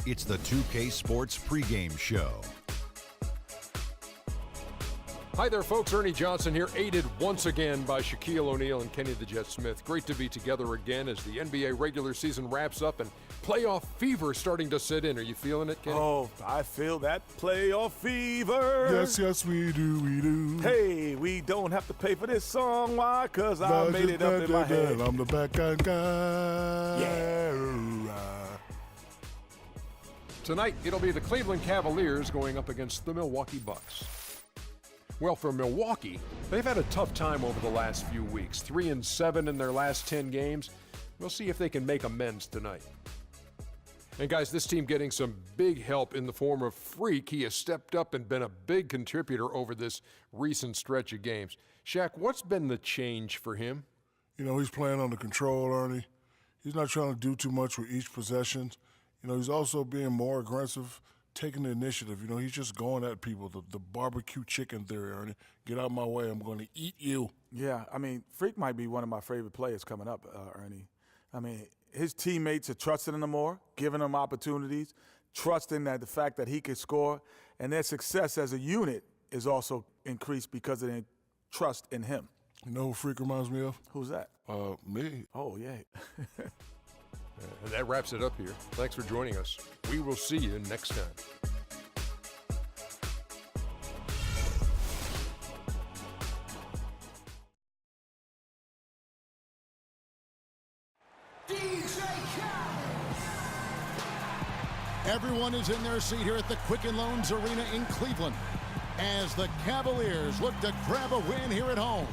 It's the 2K Sports pregame show. Hi there, folks. Ernie Johnson here, aided once again by Shaquille O'Neal and Kenny the Jet Smith. Great to be together again as the NBA regular season wraps up and playoff fever starting to set in. Are you feeling it, Kenny? Oh, I feel that playoff fever. Yes, we do. Hey, we don't have to pay for this song. Why? Because I made it up in my head. I'm the backhand guy. Yeah. Tonight, it'll be the Cleveland Cavaliers going up against the Milwaukee Bucks. Well, for Milwaukee, they've had a tough time over the last few weeks. 3-7 in their last 10 games. We'll see if they can make amends tonight. And guys, this team getting some big help in the form of Freak. He has stepped up and been a big contributor over this recent stretch of games. Shaq, what's been the change for him? You know, he's playing under control, Ernie. He's not trying to do too much with each possession. You know, he's also being more aggressive, taking the initiative. You know, he's just going at people, the barbecue chicken theory, Ernie. Get out of my way, I'm going to eat you. Yeah, I mean, Freak might be one of my favorite players coming up, Ernie. I mean, his teammates are trusting him more, giving him opportunities, trusting that the fact that he can score, and their success as a unit is also increased because of their trust in him. You know who Freak reminds me of? Who's that? Me. Oh, yeah. And that wraps it up here. Thanks for joining us. We will see you next time. Everyone is in their seat here at the Quicken Loans Arena in Cleveland as the Cavaliers look to grab a win here at home.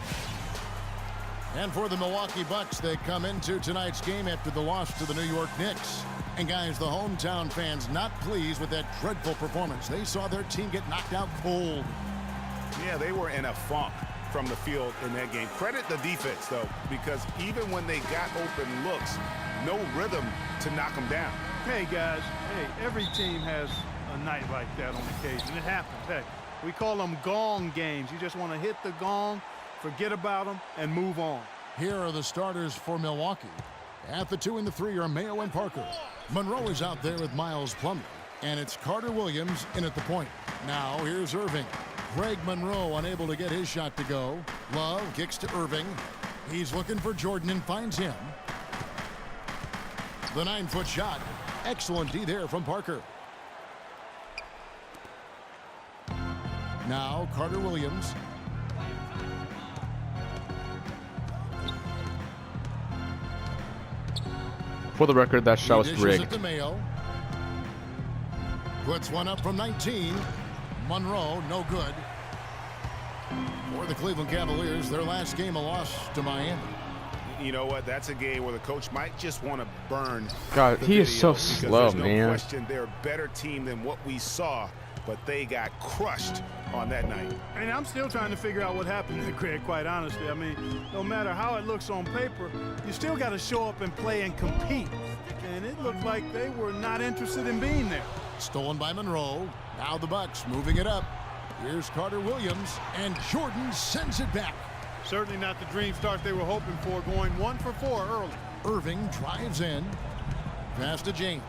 And for the Milwaukee Bucks, they come into tonight's game after the loss to the New York Knicks. And guys, the hometown fans not pleased with that dreadful performance. They saw their team get knocked out cold. Yeah, they were in a funk from the field in that game. Credit the defense, though, because even when they got open looks, no rhythm to knock them down. Hey, guys, every team has a night like that on occasion. It happens. Hey, we call them gong games. You just want to hit the gong, forget about them, and move on. Here are the starters for Milwaukee. At the 2 and the 3 are Mayo and Parker. Monroe is out there with Miles Plumlee. And it's Carter Williams in at the point. Now here's Irving. Greg Monroe unable to get his shot to go. Love kicks to Irving. He's looking for Jordan and finds him. The 9-foot shot. Excellent D there from Parker. Now Carter Williams. For the record, that shot was rigged. To Mayo. Puts one up from 19. Monroe, no good. For the Cleveland Cavaliers, their last game a loss to Miami. You know what? That's a game where the coach might just want to burn. God, he is so slow, there's no man. question they're a better team than what we saw, but they got crushed on that night. And I'm still trying to figure out what happened there, Greg, quite honestly. I mean, no matter how it looks on paper, you still got to show up and play and compete. And it looked like they were not interested in being there. Stolen by Monroe. Now the Bucks moving it up. Here's Carter Williams, and Jordan sends it back. Certainly not the dream start they were hoping for, going 1 for 4 early. Irving drives in. Pass to James.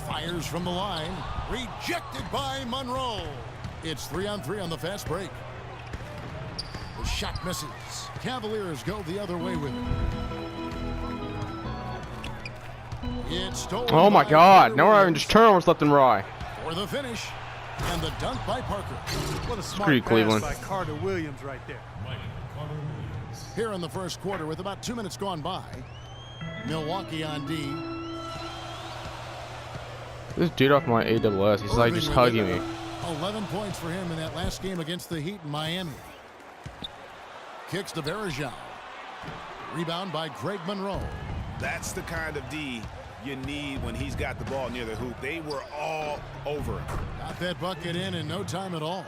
Fires from the line. Rejected by Monroe. It's 3-on-3 on the fast break. The shot misses. Cavaliers go the other way with it. It's stolen. Oh my God! Now we're having just turnovers left and right. For the finish, and the dunk by Parker. What a smart Screw you, pass Cleveland. by Carter Williams right there. Here in the first quarter with about 2 minutes gone by. Milwaukee on D. This dude off my AWS, he's like just hugging me. 11 points for him in that last game against the Heat in Miami. Kicks to Varejao. Rebound by Greg Monroe. That's the kind of D you need when he's got the ball near the hoop. They were all over him. Got that bucket in no time at all.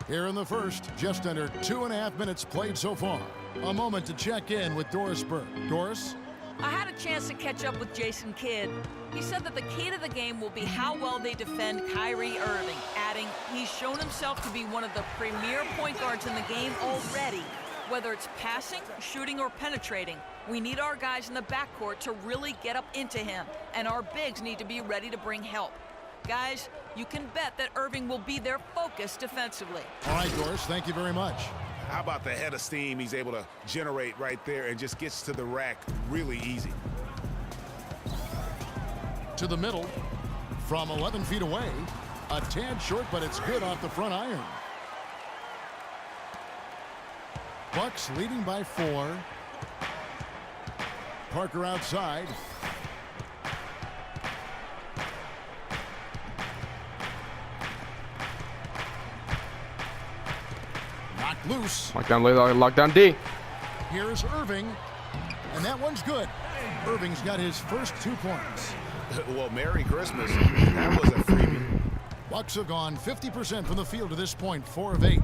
Here in the first, just under 2.5 minutes played so far. A moment to check in with Doris Burke. Doris? I had a chance to catch up with Jason Kidd. He said that the key to the game will be how well they defend Kyrie Irving, adding, he's shown himself to be one of the premier point guards in the game already. Whether it's passing, shooting, or penetrating, we need our guys in the backcourt to really get up into him, and our bigs need to be ready to bring help. Guys, you can bet that Irving will be their focus defensively. All right, Doris, thank you very much. How about the head of steam he's able to generate right there and just gets to the rack really easy. To the middle, from 11 feet away. A tad short, but it's good off the front iron. Bucks leading by 4. Parker outside. Knocked loose. Lockdown D. Here's Irving, and that one's good. Irving's got his first 2 points. Well, Merry Christmas. That was a freebie. Bucks have gone 50% from the field to this point, 4 of 8.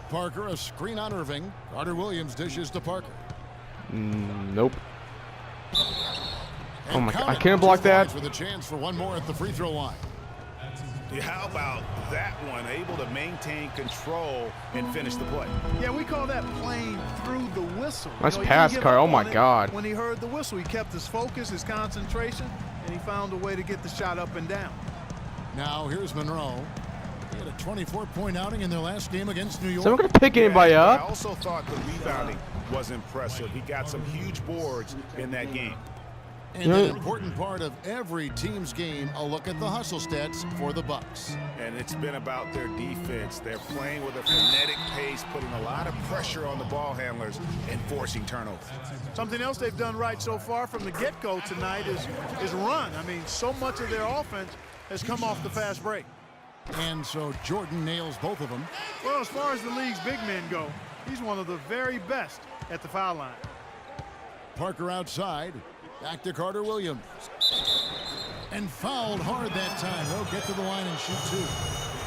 Parker, a screen on Irving. Carter Williams dishes to Parker. Nope. Oh my God, I can't block that. With a chance for one more at the free throw line. Yeah, how about that one? Able to maintain control and finish the play. Yeah, we call that playing through the whistle. Nice You know, he pass, didn't give Carter. up Oh, my on it God. When he heard the whistle, he kept his focus, his concentration, and he found a way to get the shot up and down. Now here's Monroe. He had a 24-point outing in their last game against New York. So we're gonna pick anybody I up. also thought the rebounding was impressive. He got some huge boards in that game. And an important part of every team's game, a look at the hustle stats for the Bucks. And it's been about their defense. They're playing with a frenetic pace, putting a lot of pressure on the ball handlers and forcing turnovers. Something else they've done right so far from the get-go tonight is run. I mean, so much of their offense has come off the fast break. And so Jordan nails both of them. Well, as far as the league's big men go, he's one of the very best at the foul line. Parker outside. Back to Carter Williams. And fouled hard that time. He'll get to the line and shoot 2.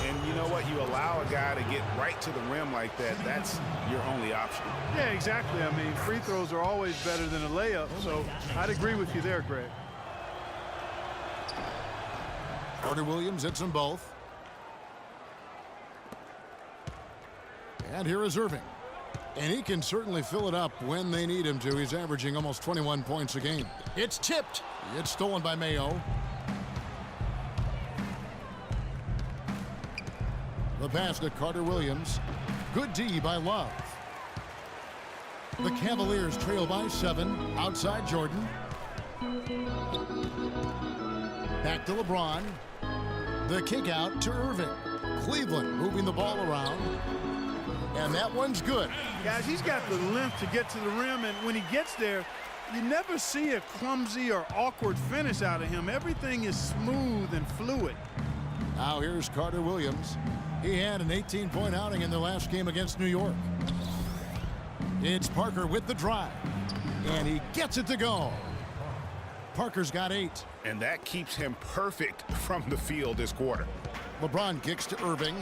And you know what? You allow a guy to get right to the rim like that, that's your only option. Yeah, exactly. I mean, free throws are always better than a layup, so I'd agree with you there, Greg. Carter Williams hits them both. And here is Irving. And he can certainly fill it up when they need him to. He's averaging almost 21 points a game. It's tipped. It's stolen by Mayo. The pass to Carter Williams. Good D by Love. The Cavaliers trail by 7. Outside Jordan. Back to LeBron. The kick out to Irving. Cleveland moving the ball around. And that one's good. Guys, he's got the length to get to the rim, and when he gets there, you never see a clumsy or awkward finish out of him. Everything is smooth and fluid. Now here's Carter Williams. He had an 18-point outing in their last game against New York. It's Parker with the drive, and he gets it to go. Parker's got 8. And that keeps him perfect from the field this quarter. LeBron kicks to Irving.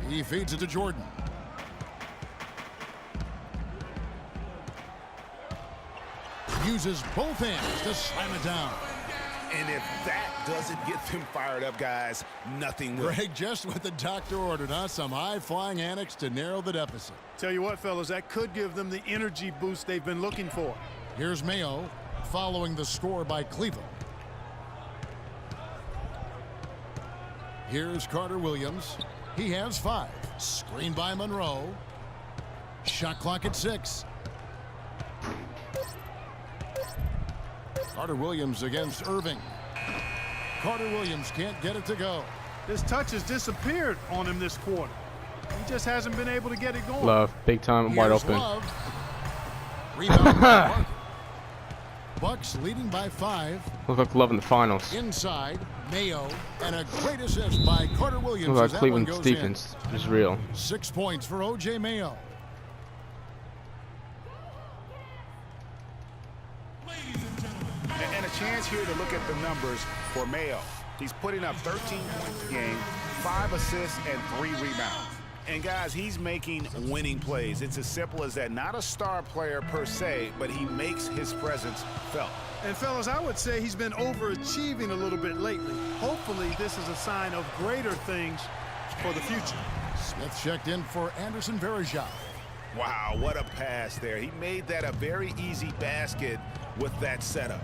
He feeds it to Jordan. Uses both hands to slam it down. And if that doesn't get them fired up, guys, nothing will. Greg, just what the doctor ordered, huh? Some high-flying antics to narrow the deficit. Tell you what, fellas, that could give them the energy boost they've been looking for. Here's Mayo following the score by Cleveland. Here's Carter Williams. He has 5. Screened by Monroe. Shot clock at 6. Carter Williams against Irving. Carter Williams can't get it to go. This touch has disappeared on him this quarter. He just hasn't been able to get it going. Love, big time, wide Here's open. Love. Rebound by Parker. Bucks leading by 5. Look like Love in the finals. Inside, Mayo, and a great assist by Carter Williams. Look like as that one Cleveland's goes defense is real. 6 points for O.J. Mayo. And a chance here to look at the numbers for Mayo. He's putting up 13 points a game, 5 assists, and 3 rebounds. And guys, he's making winning plays. It's as simple as that. Not a star player per se, but he makes his presence felt. And fellas, I would say he's been overachieving a little bit lately. Hopefully this is a sign of greater things for the future. Smith checked in for Anderson Varejao. Wow, what a pass there. He made that a very easy basket with that setup.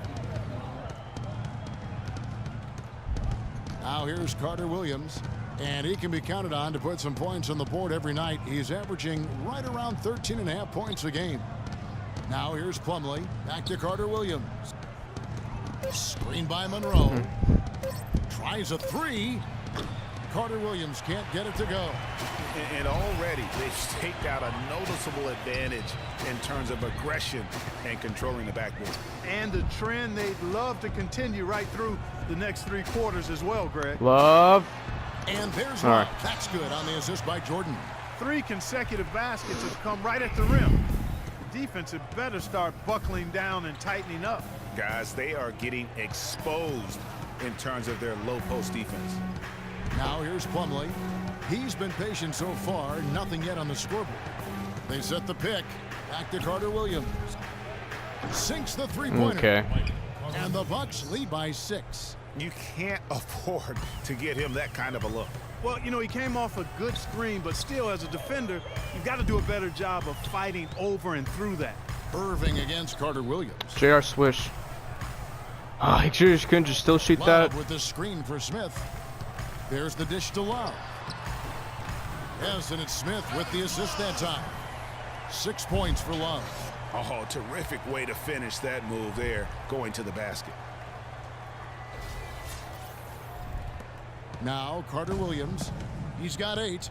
Now here's Carter Williams, and he can be counted on to put some points on the board every night. He's averaging right around 13.5 points a game. Now here's Plumlee, back to Carter Williams. Screen by Monroe. Tries a three. Carter Williams can't get it to go. And already they've staked out a noticeable advantage in terms of aggression and controlling the backboard. And the trend they'd love to continue right through the next 3 quarters as well, Greg. Love. And there's All Love. right. That's good on the assist by Jordan. 3 consecutive baskets have come right at the rim. The defense had better start buckling down and tightening up. Guys, they are getting exposed in terms of their low post defense. Now here's Plumlee. He's been patient so far, nothing yet on the scoreboard. They set the pick. Back to Carter Williams. Sinks the three-pointer. Okay. And the Bucks lead by 6. You can't afford to get him that kind of a look. Well, you know, he came off a good screen, but still, as a defender, you've got to do a better job of fighting over and through that. Irving against Carter Williams. JR swish. Ah, he just couldn't just still shoot that. Love with the screen for Smith. There's the dish to Love. Yes, and it's Smith with the assist that time. 6 points for Love. Oh, terrific way to finish that move there, going to the basket. Now Carter Williams. He's got 8.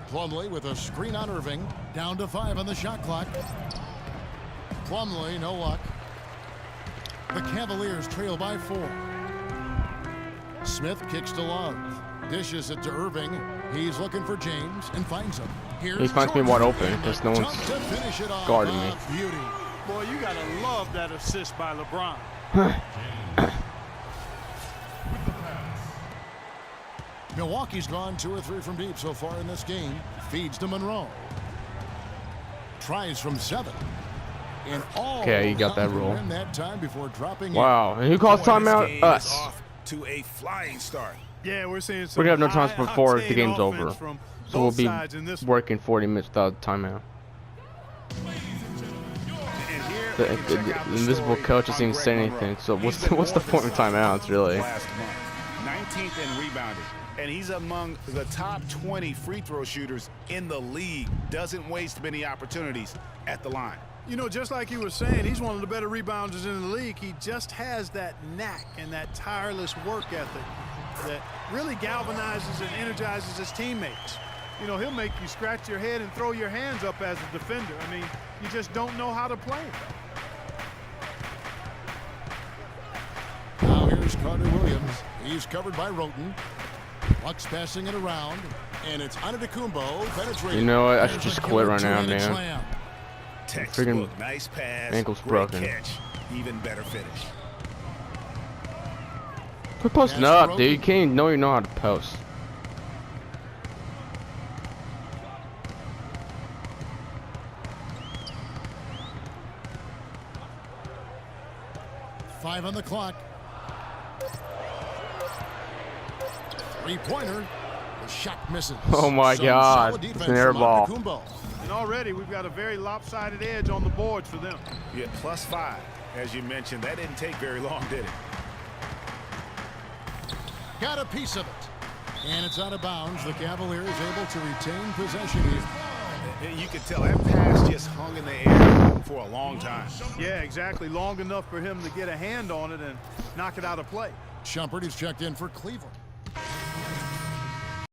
Plumlee with a screen on Irving. Down to 5 on the shot clock. Plumlee, no luck. The Cavaliers trail by 4. Smith kicks to Love. Dishes it to Irving. He's looking for James and finds him. Here's He finds me wide open because no one's guarding me. Beauty. Boy, you got to love that assist by LeBron. Milwaukee's gone 2 or 3 from deep so far in this game. Feeds to Monroe. Tries from 7. And all Okay, you got that roll. that time before dropping Wow, and who calls timeout? Us. Off to a flying start. Yeah, we're seeing some We're gonna have no times before the high-octane game's offense over, from so we'll both be sides in this one. working 40 minutes without a timeout. And here The we can check out the invisible story coach doesn't on even Greg say Monroe. anything. So He's what's been the more point of timeouts, really? last month. 19th in rebounding, and he's among the top 20 free throw shooters in the league. Doesn't waste many opportunities at the line. You know, just like you were saying, he's one of the better rebounders in the league. He just has that knack and that tireless work ethic that really galvanizes and energizes his teammates. You know, he'll make you scratch your head and throw your hands up as a defender. I mean, you just don't know how to play him. Now here's Carter Williams. He's covered by Roten. Bucks passing it around, and it's Antetokounmpo penetrating. You know what? I should There's just a quit right now, two-handed man. slam. Textbook, Freaking nice pass, ankle's great broken. catch, even better finish. Quit posting That's up, broken. dude. You can't even know you know how to post. Five on the clock. Three-pointer. The shot misses. Oh my Some God. solid It's defense an air from ball. Antetokounmpo. And already we've got a very lopsided edge on the boards for them. Yeah, +5, as you mentioned. That didn't take very long, did it? Got a piece of it. And it's out of bounds. The Cavaliers able to retain possession here. You could tell that pass just hung in the air for a long time. Yeah, exactly. Long enough for him to get a hand on it and knock it out of play. Shumpert is checked in for Cleveland.